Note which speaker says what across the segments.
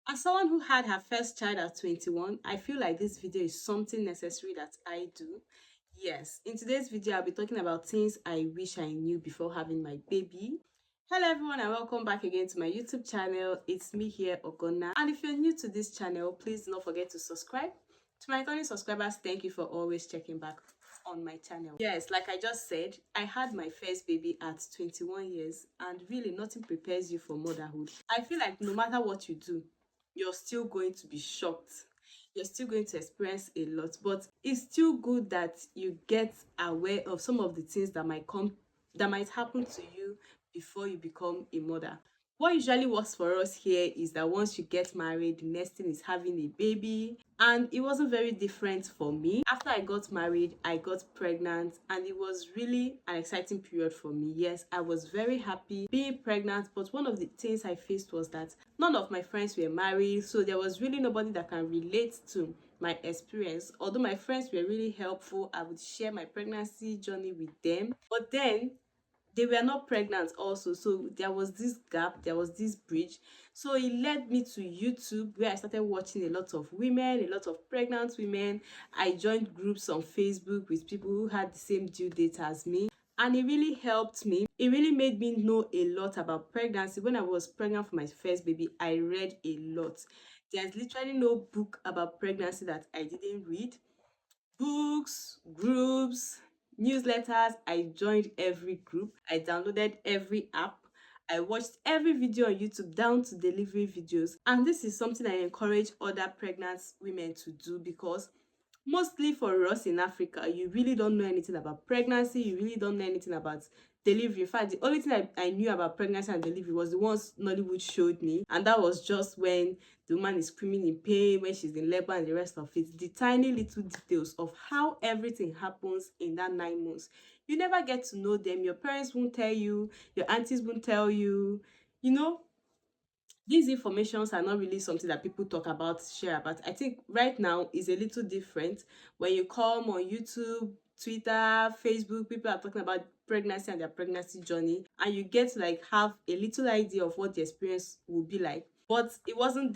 Speaker 1: As someone who had her first child at 21, I feel like this video is something necessary that I do. Yes, in today's video, I'll be talking about things I wish I knew before having my baby. Hello everyone and welcome back again to my YouTube channel. It's me here, Ogonna. And if you're new to this channel, please do not forget to subscribe. To my returning subscribers, thank you for always checking back on my channel. Yes, like I just said, I had my first baby at 21 years and really nothing prepares you for motherhood. I feel like no matter what you do, you're still going to be shocked. You're still going to experience a lot, but it's still good that you get aware of some of the things that might happen to you before you become a mother. What usually works for us here is that once you get married, the next thing is having a baby. And it wasn't very different for me. After I got married, I got pregnant, and it was really an exciting period for me. Yes, I was very happy being pregnant, but one of the things I faced was that none of my friends were married, so there was really nobody that can relate to my experience. Although my friends were really helpful, I would share my pregnancy journey with them. But then they were not pregnant also, so there was this gap, there was this bridge. So it led me to YouTube, where I started watching a lot of women, a lot of pregnant women. I joined groups on Facebook with people who had the same due date as me, and it really helped me. It really made me know a lot about pregnancy. When I was pregnant for my first baby, I read a lot. There's literally no book about pregnancy that I didn't read. Books, groups, newsletters. I joined every group. I downloaded every app. I watched every video on YouTube down to delivery videos. And this is something I encourage other pregnant women to do, because mostly for us in Africa, you really don't know anything about pregnancy, you really don't know anything about delivery. In fact, the only thing I knew about pregnancy and delivery was the ones Nollywood showed me, and that was just when the woman is screaming in pain, when she's in labor, and the rest of it. The tiny little details of how everything happens in that 9 months, you never get to know them. Your parents won't tell you, your aunties won't tell you. You know, these informations are not really something that people talk about, share about. I think right now is a little different. When you come on YouTube, Twitter, Facebook, people are talking about pregnancy and their pregnancy journey, and you get to like have a little idea of what the experience will be like. But it wasn't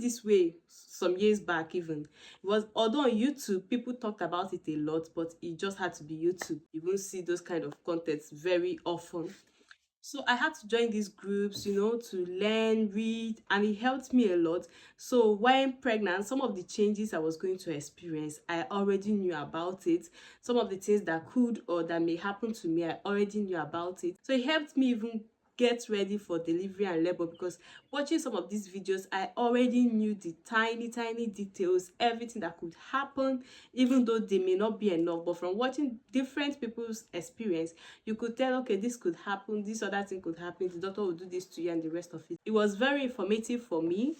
Speaker 1: this way some years back. Even it was, although on YouTube people talked about it a lot, but it just had to be YouTube. You won't see those kind of contents very often. So I had to join these groups, to learn, read, and it helped me a lot. So when pregnant, some of the changes I was going to experience, I already knew about it. Some of the things that could or that may happen to me, I already knew about it. So it helped me even get ready for delivery and labor, because watching some of these videos, I already knew the tiny tiny details, everything that could happen, even though they may not be enough. But from watching different people's experience, you could tell, okay, this could happen, this other thing could happen, the doctor will do this to you, and the rest of it. It was very informative for me,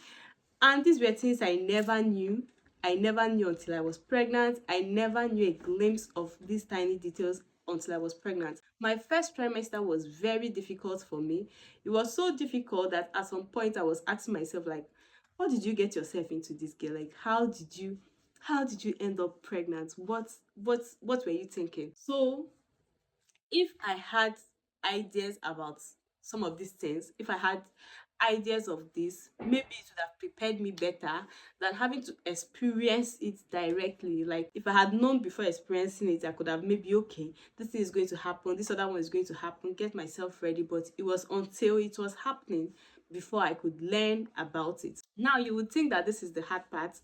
Speaker 1: and these were things I never knew. I never knew until I was pregnant. I never knew a glimpse of these tiny details until I was pregnant. My first trimester was very difficult for me. It was so difficult that at some point I was asking myself, like, what did you get yourself into, this girl? Like, how did you end up pregnant? What were you thinking? So if I had ideas about some of these things, if I had ideas of this, maybe it would have prepared me better than having to experience it directly. Like, if I had known before experiencing it, I could have maybe, okay, this thing is going to happen, this other one is going to happen, get myself ready. But it was until it was happening before I could learn about it. Now, you would think that this is the hard part,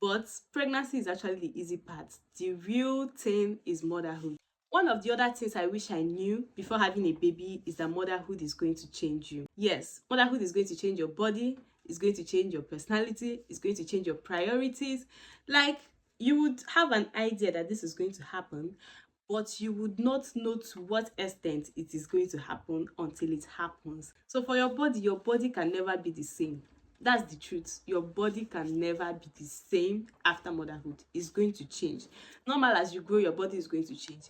Speaker 1: but pregnancy is actually the easy part. The real thing is motherhood. One of the other things I wish I knew before having a baby is that motherhood is going to change you. Yes, motherhood is going to change your body, it's going to change your personality, it's going to change your priorities. Like, you would have an idea that this is going to happen, but you would not know to what extent it is going to happen until it happens. So for your body can never be the same. That's the truth. Your body can never be the same after motherhood. It's going to change. Normal, as you grow, your body is going to change.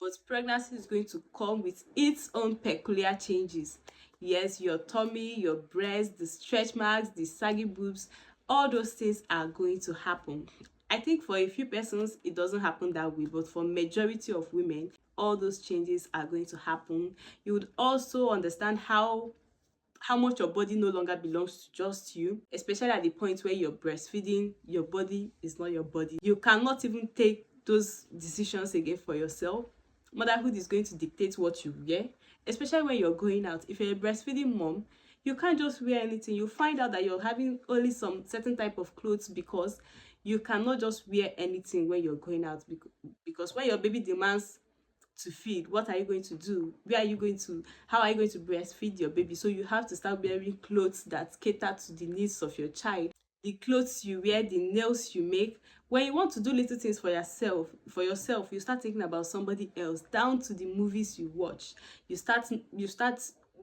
Speaker 1: But pregnancy is going to come with its own peculiar changes. Yes, your tummy, your breast, the stretch marks, the saggy boobs, all those things are going to happen. I think for a few persons it doesn't happen that way, but for majority of women, all those changes are going to happen. You would also understand how how much your body no longer belongs to just you, especially at the point where you're breastfeeding. Your body is not your body. You cannot even take those decisions again for yourself. Motherhood is going to dictate what you wear, especially when you're going out. If you're a breastfeeding mom, you can't just wear anything. You find out that you're having only some certain type of clothes because you cannot just wear anything when you're going out, because when your baby demands to feed, what are you going to do? Where are you going to, how are you going to breastfeed your baby? So you have to start wearing clothes that cater to the needs of your child. The clothes you wear, the nails you make. When you want to do little things for yourself, you start thinking about somebody else, down to the movies you watch. You start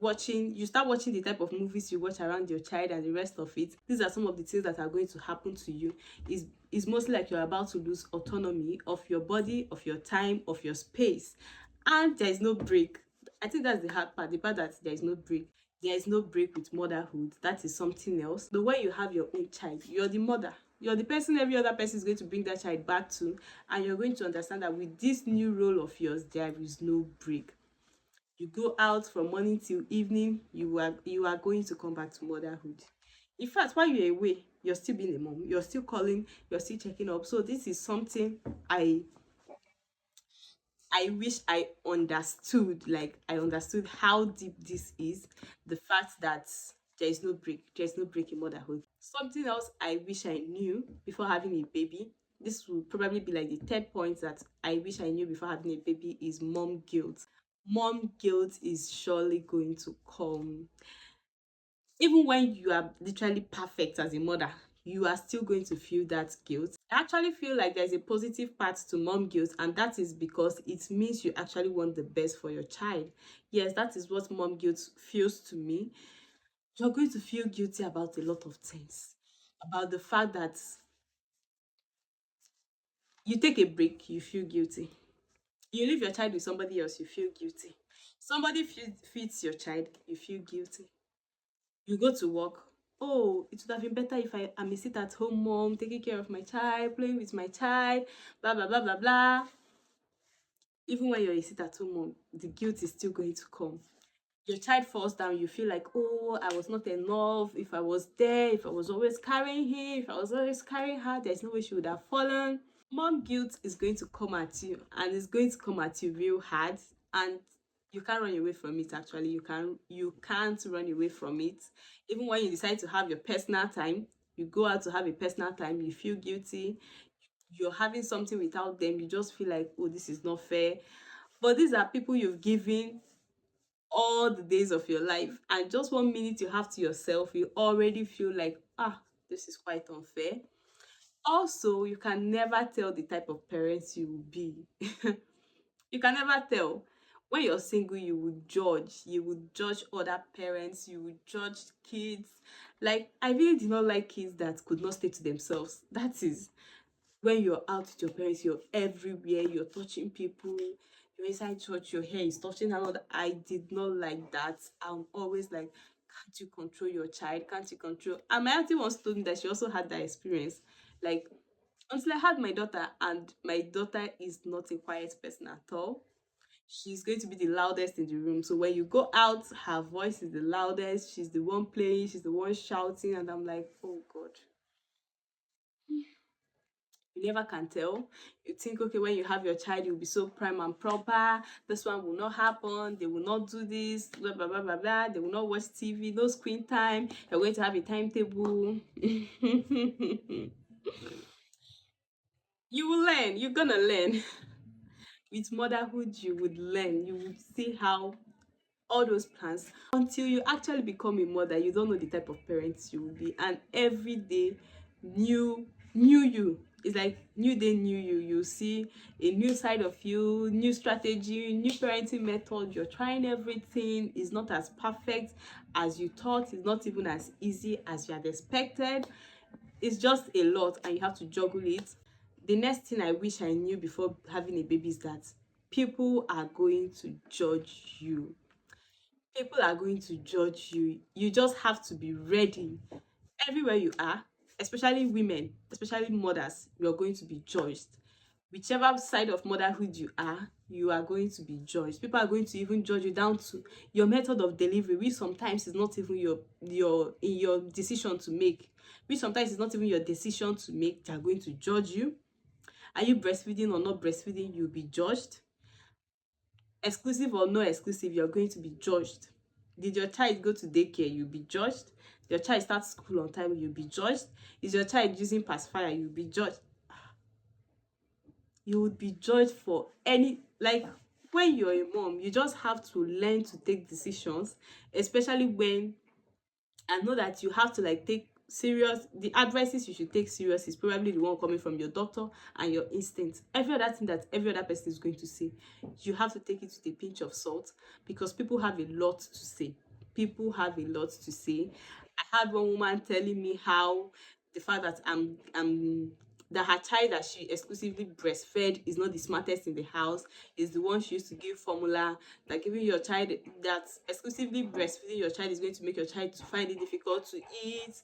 Speaker 1: watching the type of movies you watch around your child and the rest of it. These are some of the things that are going to happen to you. Is mostly like you're about to lose autonomy of your body, of your time, of your space, and there is no break. I think that's the hard part, the part that there is no break. There is no break with motherhood. That is something else. The way you have your own child, you're the mother. You're the person every other person is going to bring that child back to, and you're going to understand that with this new role of yours, there is no break. You go out from morning till evening, you are going to come back to motherhood. In fact, while you're away, you're still being a mom, you're still calling, you're still checking up. So this is something I wish I understood. Like, I understood how deep this is. The fact that there's no break in motherhood. Something else I wish I knew before having a baby. This will probably be like the third point that I wish I knew before having a baby is mom guilt. Mom guilt is surely going to come. Even when you are literally perfect as a mother, you are still going to feel that guilt. I actually feel like there's a positive part to mom guilt, and that is because it means you actually want the best for your child. Yes, that is what mom guilt feels to me. You're going to feel guilty about a lot of things. About the fact that you take a break, you feel guilty. You leave your child with somebody else, you feel guilty. Somebody feeds your child, you feel guilty. You go to work. Oh, it would have been better if I'm a sit at home mom, taking care of my child, playing with my child, blah blah blah blah blah. Even when you're a sit at home mom, the guilt is still going to come. Your child falls down, you feel like, oh, I was not enough. If I was there, if I was always carrying him, if I was always carrying her, there's no way she would have fallen. Mom guilt is going to come at you, and it's going to come at you real hard, and you can't run away from it. Actually, you can't run away from it. Even when you decide to have your personal time, you go out to have a personal time, you feel guilty. You're having something without them, you just feel like, oh, this is not fair. But these are people you've given all the days of your life, and just 1 minute you have to yourself, you already feel like, this is quite unfair. Also, you can never tell the type of parents you will be. You can never tell. When you're single, you would judge other parents, you would judge kids. Like, I really did not like kids that could not stay to themselves. That is, when you're out with your parents, you're everywhere, you're touching people, you're inside church, your hair is touching another. I did not like that. I'm always like, can't you control your child? Can't you control? And my auntie once told me that she also had that experience. Like, until I had my daughter, and my daughter is not a quiet person at all. She's going to be the loudest in the room. So when you go out, her voice is the loudest. She's the one playing, she's the one shouting, and I'm like, oh God. You never can tell. You think, okay, when you have your child, you'll be so prime and proper. This one will not happen. They will not do this. Blah blah blah blah blah. They will not watch TV. No screen time. You're going to have a timetable. You will learn. You're gonna learn. With motherhood, you would learn. You would see how all those plans, until you actually become a mother, you don't know the type of parents you will be. And every day, new you. It's like new day, new you. You see a new side of you, new strategy, new parenting method. You're trying everything. It's not as perfect as you thought. It's not even as easy as you had expected. It's just a lot, and you have to juggle it. The next thing I wish I knew before having a baby is that people are going to judge you. People are going to judge you. You just have to be ready. Everywhere you are, especially women, especially mothers, you're going to be judged. Whichever side of motherhood you are, you are going to be judged. People are going to even judge you down to your method of delivery, which sometimes is not even your decision to make. Which sometimes is not even your decision to make. They are going to judge you. Are you breastfeeding or not breastfeeding? You'll be judged. Exclusive or no exclusive, you're going to be judged. Did your child go to daycare? You'll be judged. Your child start school on time? You'll be judged. Is your child using pacifier? You'll be judged. You would be judged for any, like, when you're a mom, you just have to learn to take decisions, especially when, I know that you have to like take serious, the advices you should take serious is probably the one coming from your doctor and your instincts. Every other thing that every other person is going to say, you have to take it with a pinch of salt, because people have a lot to say. People have a lot to say. I had one woman telling me how the fact that that her child that she exclusively breastfed is not the smartest in the house, is the one she used to give formula, that giving your child, that exclusively breastfeeding your child is going to make your child to find it difficult to eat,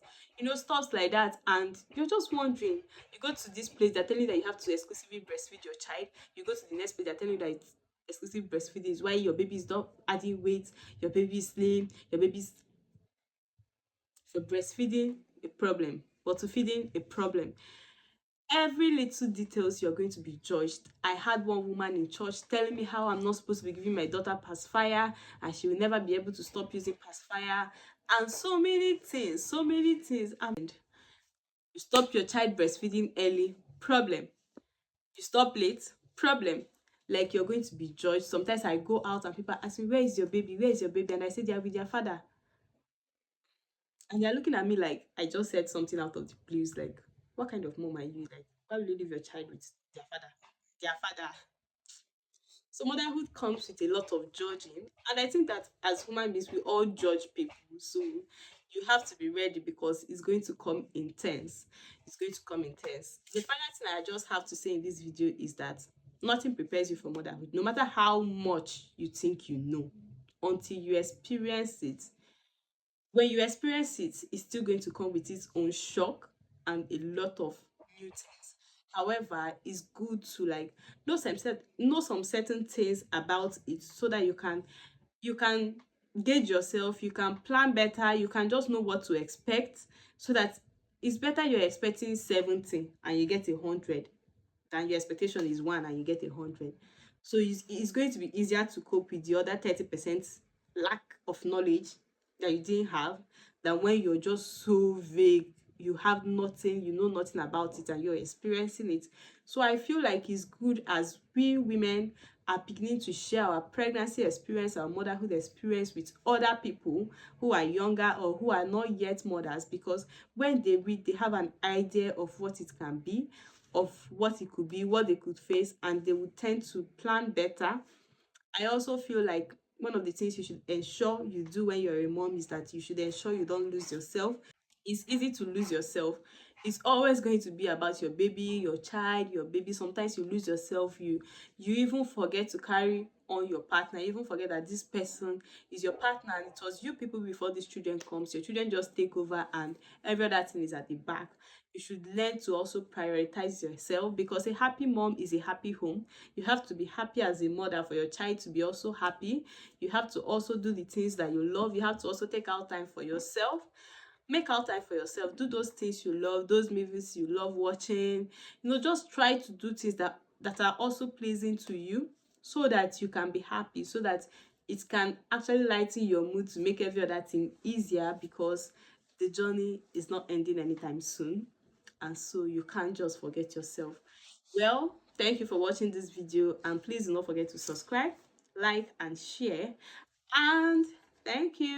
Speaker 1: stuff like that. And you're just wondering, you go to this place, they're telling you that you have to exclusively breastfeed your child. You go to the next place, they're telling you that it's exclusive breastfeeding is why your baby is not adding weight, your baby is slim, your baby's, for breastfeeding a problem, but to feeding a problem. Every little details you're going to be judged. I had one woman in church telling me how I'm not supposed to be giving my daughter pacifier, and she will never be able to stop using pacifier, and so many things, so many things. And you stop your child breastfeeding early, problem. You stop late, problem. Like, you're going to be judged. Sometimes I go out and people ask me, where is your baby, where is your baby, and I say they are with their father, and they're looking at me like I just said something out of the blues. Like, what kind of mom are you? Like, why will you leave your child with their father? Their father. So motherhood comes with a lot of judging, and I think that as human beings, we all judge people. So you have to be ready, because it's going to come intense. It's going to come intense. The final thing I just have to say in this video is that nothing prepares you for motherhood, no matter how much you think you know, until you experience it. When you experience it, it's still going to come with its own shock and a lot of new things. However, it's good to like know some certain things about it, so that you can gauge yourself, you can plan better, you can just know what to expect, so that it's better you're expecting 70 and you get 100, than your expectation is 1 and you get 100. So it's going to be easier to cope with the other 30% lack of knowledge that you didn't have, than when you're just so vague, you have nothing, you know nothing about it, and you're experiencing it. So I feel like it's good as we women are beginning to share our pregnancy experience, our motherhood experience with other people who are younger or who are not yet mothers, because when they read, they have an idea of what it can be, of what it could be, what they could face, and they would tend to plan better. I also feel like one of the things you should ensure you do when you're a mom is that you should ensure you don't lose yourself. It's easy to lose yourself. It's always going to be about your baby, your child, your baby. Sometimes you lose yourself. You even forget to carry on your partner. You even forget that this person is your partner, and it was you people before these children comes. Your children just take over, and every other thing is at the back. You should learn to also prioritize yourself, because a happy mom is a happy home. You have to be happy as a mother for your child to be also happy. You have to also do the things that you love. You have to also take out time for yourself. Make out time for yourself. Do those things you love, those movies you love watching. Just try to do things that are also pleasing to you, so that you can be happy, so that it can actually lighten your mood to make every other thing easier, because the journey is not ending anytime soon, and so you can't just forget yourself. Well, thank you for watching this video, and please do not forget to subscribe, like, and share. And thank you.